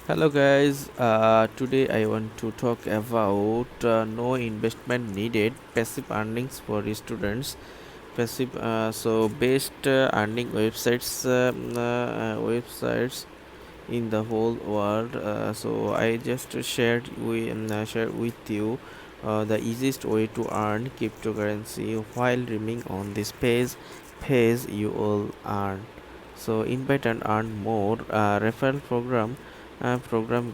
Hello guys, today I want to talk about no investment needed passive earnings for students. Passive, best earning websites in the whole world. So I just share with you the easiest way to earn cryptocurrency while remaining on this page you will earn. So invite and earn more. Referral program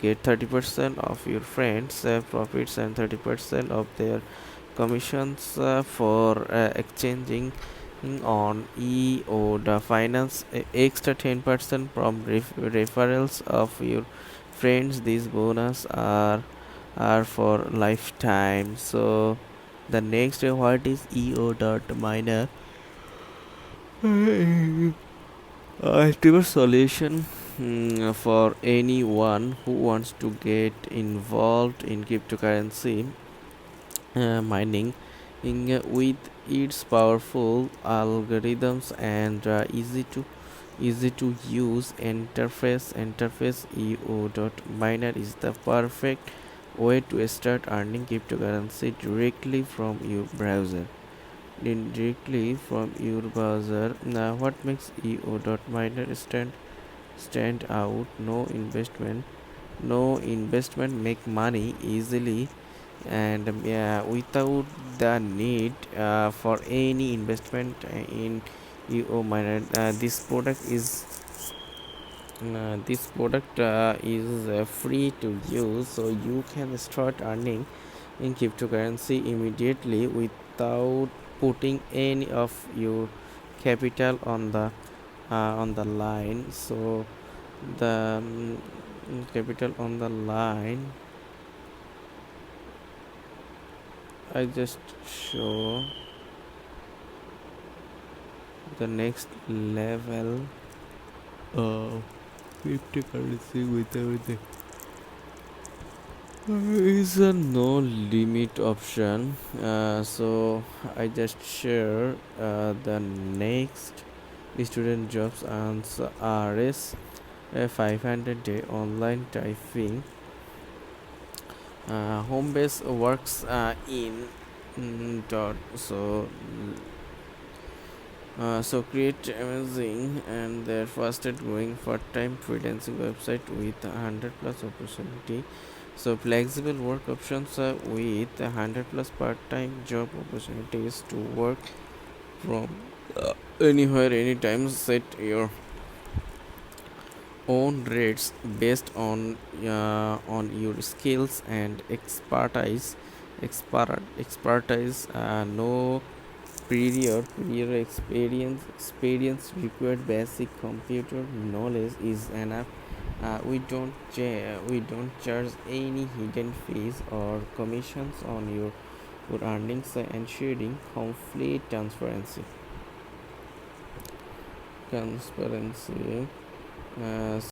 get 30% of your friends profits and 30% of their commissions for exchanging on EO the finance extra 10% from referrals of your friends. These bonus are for lifetime. So the next what is EO dot miner ultimate solution for anyone who wants to get involved in cryptocurrency mining with its powerful algorithms and easy to use interface. EO.miner is the perfect way to start earning cryptocurrency directly from your browser. Now what makes EO.miner stand out? No investment make money easily and without the need for any investment in EO miner. This product is free to use, so you can start earning in cryptocurrency immediately without putting any of your capital on the line. So the capital on the line, I just show the next level of cryptocurrency without the there is a no limit option. So I just share the next student jobs and RS 500 day online typing. Home base works in dot so create amazing and their fastest growing part-time freelancing website with 100 plus opportunity. So flexible work options with 100 plus part-time job opportunities to work from anywhere anytime. Set your own rates based on your skills and expertise. No prior experience required. Basic computer knowledge is enough. We don't charge any hidden fees or commissions on your earnings, ensuring complete transparency.